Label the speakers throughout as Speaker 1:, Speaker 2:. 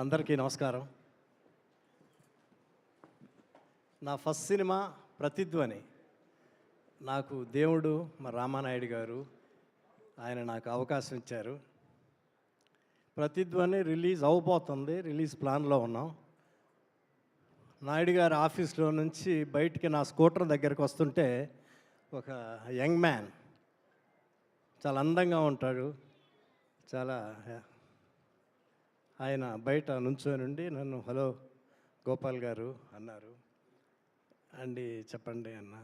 Speaker 1: అందరికీ నమస్కారం. నా ఫస్ట్ సినిమా ప్రతిధ్వని. నాకు దేవుడు మా రామానాయుడు గారు ఆయన నాకు అవకాశం ఇచ్చారు. ప్రతిధ్వని రిలీజ్ అవబోతుంది, రిలీజ్ ప్లాన్లో ఉన్నాం. నాయుడు గారి ఆఫీస్లో నుంచి బయటికి నా స్కూటర్ దగ్గరికి వస్తుంటే ఒక యంగ్ మ్యాన్, చాలా అందంగా ఉంటాడు, చాలా ఆయన బయట నుంచోనుండి నన్ను హలో గోపాల్ గారు అన్నారు. అండి చెప్పండి అన్న,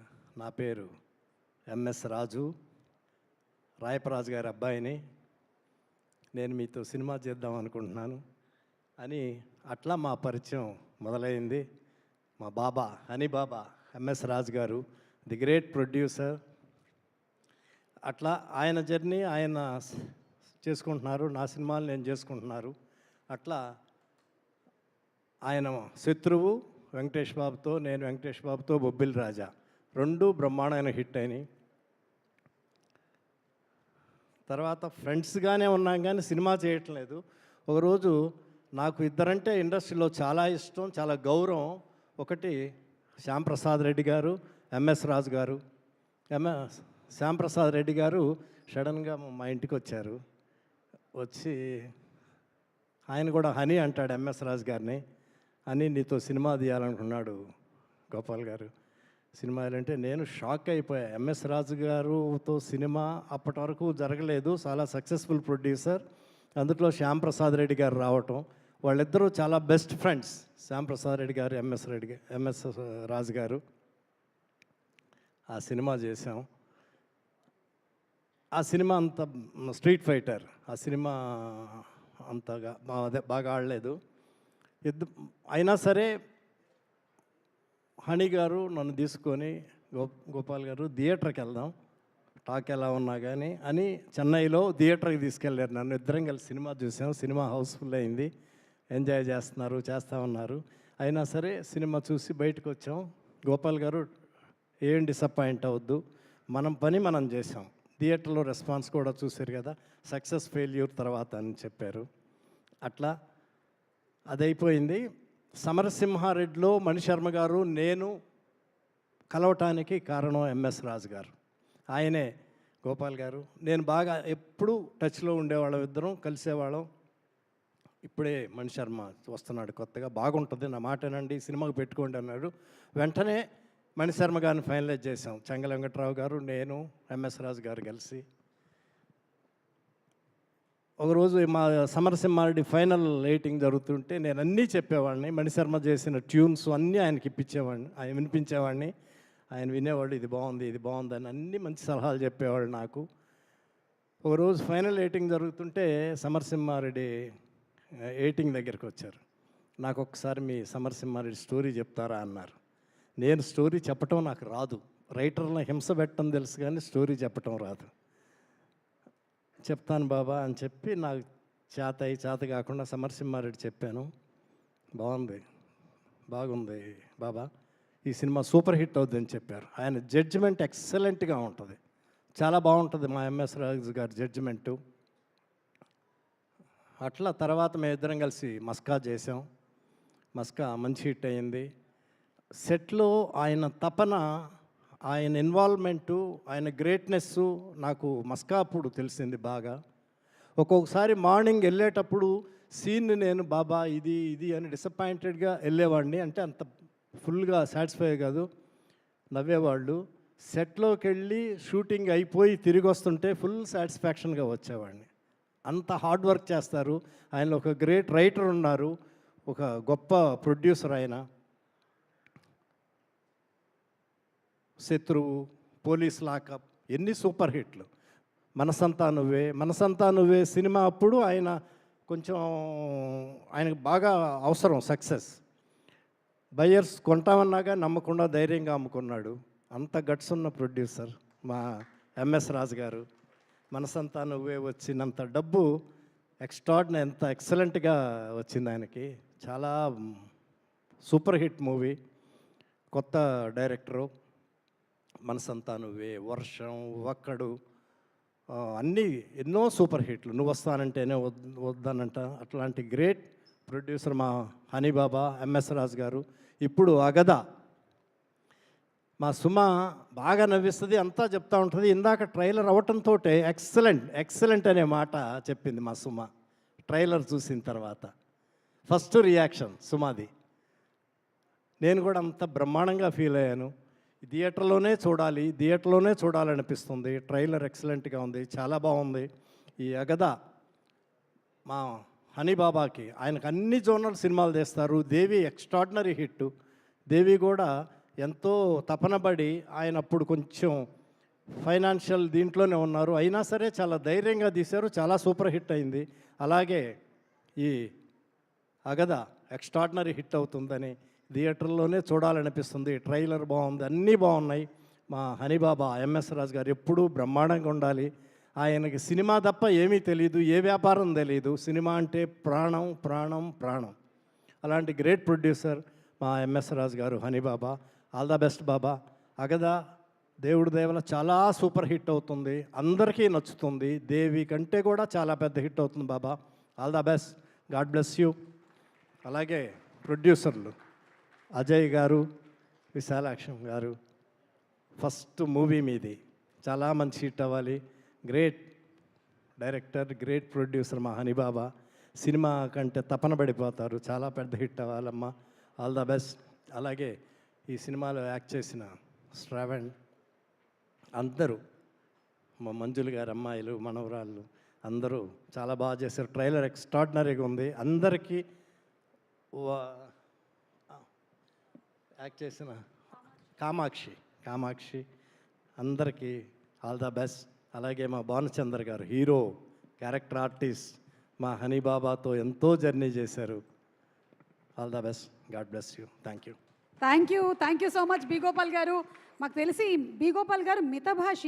Speaker 1: నా పేరు ఎంఎస్ రాజు, రాయపరాజు గారి అబ్బాయిని, నేను మీతో సినిమా చేద్దాం అనుకుంటున్నాను అని అట్లా మా పరిచయం మొదలైంది. మా బాబా హనీ బాబా ఎంఎస్ రాజు గారు, ది గ్రేట్ ప్రొడ్యూసర్. అట్లా ఆయన జర్నీ ఆయన చేసుకుంటున్నారు, నా సినిమాలు నేను చేసుకుంటున్నారు. అట్లా ఆయన శత్రువు వెంకటేష్ బాబుతో, నేను వెంకటేష్ బాబుతో బొబ్బిలి రాజా, రెండు బ్రహ్మాండమైన హిట్ అయినాయి. తర్వాత ఫ్రెండ్స్గానే ఉన్నాం కానీ సినిమా చేయటం లేదు. ఒకరోజు నాకు ఇద్దరంటే ఇండస్ట్రీలో చాలా ఇష్టం, చాలా గౌరవం. ఒకటి శ్యాంప్రసాద్ రెడ్డి గారు, ఎంఎస్ రాజు గారు. శ్యాంప్రసాద్ రెడ్డి గారు సడన్గా మా ఇంటికి వచ్చారు. వచ్చి ఆయన కూడా హనీ అంటాడు ఎంఎస్ రాజు గారిని. అని నీతో సినిమా తీయాలనుకున్నాడు గోపాల్ గారు. సినిమా అంటే నేను షాక్ అయిపోయా. ఎంఎస్ రాజు గారుతో సినిమా అప్పటి వరకు జరగలేదు. చాలా సక్సెస్ఫుల్ ప్రొడ్యూసర్, అందులో శ్యాంప్రసాద్ రెడ్డి గారు రావటం. వాళ్ళిద్దరూ చాలా బెస్ట్ ఫ్రెండ్స్, శ్యాంప్రసాద్ రెడ్డి గారు, ఎంఎస్ రాజు గారు. ఆ సినిమా చేసాం. ఆ సినిమా అంత స్ట్రీట్ ఫైటర్, ఆ సినిమా అంతగా బాగా ఆడలేదు. అయినా సరే హనీ గారు నన్ను తీసుకొని గోపాల్ గారు థియేటర్కి వెళ్దాం, టాక్ ఎలా ఉన్నా కానీ అని చెన్నైలో థియేటర్కి తీసుకెళ్ళారు. నన్ను ఇద్దరం కలిసి సినిమా చూసాం. సినిమా హౌస్ఫుల్ అయింది, ఎంజాయ్ చేస్తూ ఉన్నారు. అయినా సరే సినిమా చూసి బయటకు వచ్చాం. గోపాల్ గారు ఏం డిసప్పాయింట్ అవ్వద్దు, మనం పని మనం చేసాం. థియేటర్లో రెస్పాన్స్ కూడా చూశారు కదా, సక్సెస్ ఫెయిల్యూర్ తర్వాత అని చెప్పారు. అట్లా అదైపోయింది. సమరసింహారెడ్డిలో మణిశర్మ గారు నేను కలవటానికి కారణం ఎంఎస్ రాజు గారు. ఆయనే గోపాల్ గారు నేను బాగా ఎప్పుడూ టచ్లో ఉండేవాళ్ళం, ఇద్దరం కలిసేవాళ్ళం. ఇప్పుడే మణిశర్మ వస్తున్నాడు కొత్తగా, బాగుంటుంది, నా మాటనండి, సినిమాకు పెట్టుకోండి అన్నాడు. వెంటనే మణిశర్మ గారిని ఫైనలైజ్ చేసాం. చెంగల వెంకట్రావు గారు, నేను, ఎంఎస్ రాజు గారు కలిసి. ఒకరోజు మా సమరసింహారెడ్డి ఫైనల్ ఎయిటింగ్ జరుగుతుంటే నేను అన్నీ చెప్పేవాడిని. మణిశర్మ చేసిన ట్యూన్స్ అన్నీ ఆయనకి ఇప్పించేవాడిని, ఆయన వినిపించేవాడిని. ఆయన వినేవాడు, ఇది బాగుంది, ఇది బాగుంది అని అన్నీ మంచి సలహాలు చెప్పేవాళ్ళు నాకు. ఒకరోజు ఫైనల్ ఎయిటింగ్ జరుగుతుంటే సమరసింహారెడ్డి ఎయిటింగ్ దగ్గరికి వచ్చారు. నాకు ఒకసారి మీ సమరసింహారెడ్డి స్టోరీ చెప్తారా అన్నారు. నేను స్టోరీ చెప్పటం నాకు రాదు, రైటర్లను హింస పెట్టడం తెలుసు కానీ స్టోరీ చెప్పటం రాదు. చెప్తాను బాబా అని చెప్పి నాకు చేత కాకుండా సమరసింహారెడ్డి చెప్పాను. బాగుంది బాబా, ఈ సినిమా సూపర్ హిట్ అవుతుందని చెప్పారు. ఆయన జడ్జిమెంట్ ఎక్సలెంట్గా ఉంటుంది, చాలా బాగుంటుంది మా ఎంఎస్ రాజు గారి జడ్జిమెంటు. అట్లా తర్వాత మేము ఇద్దరం కలిసి మస్కా చేసాం. మస్కా మంచి హిట్ అయ్యింది. సెట్లో ఆయన తపన, ఆయన ఇన్వాల్వ్మెంటు, ఆయన గ్రేట్నెస్సు నాకు మస్కా అప్పుడు తెలిసింది బాగా. ఒక్కొక్కసారి మార్నింగ్ వెళ్ళేటప్పుడు సీన్ని నేను బాబా ఇది అని డిసప్పాయింటెడ్గా వెళ్ళేవాడిని. అంటే అంత ఫుల్గా సాటిస్ఫై కాదు, నవ్వేవాళ్ళు. సెట్లోకి వెళ్ళి షూటింగ్ అయిపోయి తిరిగి వస్తుంటే ఫుల్ సాటిస్ఫాక్షన్గా వచ్చేవాడిని. అంత హార్డ్ వర్క్ చేస్తారు. ఆయన ఒక గ్రేట్ రైటర్ ఉన్నారు, ఒక గొప్ప ప్రొడ్యూసర్ ఆయన. శత్రువు, పోలీస్ లాకప్, ఎన్ని సూపర్ హిట్లు. మనసంతా నువ్వే సినిమా అప్పుడు ఆయన కొంచెం ఆయనకు బాగా అవసరం సక్సెస్. బయ్యర్స్ కొంటామన్నాగా నమ్మకుండా ధైర్యంగా అమ్ముకున్నాడు. అంత గట్స్ ఉన్న ప్రొడ్యూసర్ మా ఎంఎస్ రాజు గారు. మనసంతా నువ్వే వచ్చినంత డబ్బు ఎక్స్ట్రాడినరీ, ఎంత ఎక్సలెంట్గా వచ్చింది ఆయనకి. చాలా సూపర్ హిట్ మూవీ. కొత్త డైరెక్టరు, మనసంతా నువ్వే, వర్షం, ఒక్కడు, అన్నీ ఎన్నో సూపర్ హిట్లు. నువ్వు వస్తానంటేనే వద్దనంట, అట్లాంటి గ్రేట్ ప్రొడ్యూసర్ మా హనీబాబా, ఎంఎస్ రాజు గారు. ఇప్పుడు అగద మా సుమ బాగా నవ్విస్తుంది, అంతా చెప్తా ఉంటుంది. ఇందాక ట్రైలర్ అవ్వటంతో ఎక్సలెంట్ అనే మాట చెప్పింది మా సుమ ట్రైలర్ చూసిన తర్వాత. ఫస్ట్ రియాక్షన్ సుమాది. నేను కూడా అంత బ్రహ్మాండంగా ఫీల్ అయ్యాను. థియేటర్లోనే చూడాలనిపిస్తుంది. ట్రైలర్ ఎక్సలెంట్గా ఉంది, చాలా బాగుంది. ఈ అగద మా హనీబాబాకి, ఆయనకు అన్ని జోనల్ సినిమాలు తీస్తారు. దేవి ఎక్స్ట్రాడినరీ హిట్. దేవి కూడా ఎంతో తపనబడి, ఆయన అప్పుడు కొంచెం ఫైనాన్షియల్ దీంట్లోనే ఉన్నారు, అయినా సరే చాలా ధైర్యంగా తీశారు, చాలా సూపర్ హిట్ అయింది. అలాగే ఈ అగద ఎక్స్ట్రాడినరీ హిట్ అవుతుందని థియేటర్లోనే చూడాలనిపిస్తుంది. ట్రైలర్ బాగుంది, అన్నీ బాగున్నాయి. మా హనీబాబా ఎంఎస్ రాజు గారు ఎప్పుడూ బ్రహ్మాండంగా ఉండాలి. ఆయనకి సినిమా తప్ప ఏమీ తెలియదు, ఏ వ్యాపారం తెలియదు. సినిమా అంటే ప్రాణం ప్రాణం ప్రాణం. అలాంటి గ్రేట్ ప్రొడ్యూసర్ మా ఎంఎస్ రాజు గారు, హనీబాబా. ఆల్ ద బెస్ట్ బాబా. అగద దేవుడి దేవల చాలా సూపర్ హిట్ అవుతుంది, అందరికీ నచ్చుతుంది. దేవి కంటే కూడా చాలా పెద్ద హిట్ అవుతుంది బాబా. All the best, God bless you. అలాగే ప్రొడ్యూసర్లు అజయ్ గారు, విశాలాక్షం గారు, ఫస్ట్ మూవీ మీది, చాలా మంచి హిట్ అవ్వాలి. గ్రేట్ డైరెక్టర్, గ్రేట్ ప్రొడ్యూసర్ మా హనీబాబా. సినిమా కంటే తపన పడిపోతారు, చాలా పెద్ద హిట్ అవ్వాలమ్మా. All the best. అలాగే ఈ సినిమాలో యాక్ట్ చేసిన శ్రావణ్, అందరూ మా మంజులు గారు అమ్మాయిలు, మనవరాళ్ళు అందరూ చాలా బాగా చేశారు. ట్రైలర్ ఎక్స్ట్రాడినరీగా ఉంది. అందరికీ యాక్ట్ చేసిన కామాక్షి అందరికీ ఆల్ ద బెస్ట్. అలాగే మా భానుచందర్ గారు, హీరో క్యారెక్టర్ ఆర్టిస్ట్, మా హనీబాబాతో ఎంతో జర్నీ చేశారు. All the best, God bless you. Thank you
Speaker 2: thank you so much B Gopal garu. మాకు తెలిసి బి గోపాల్ గారు మితభాషి.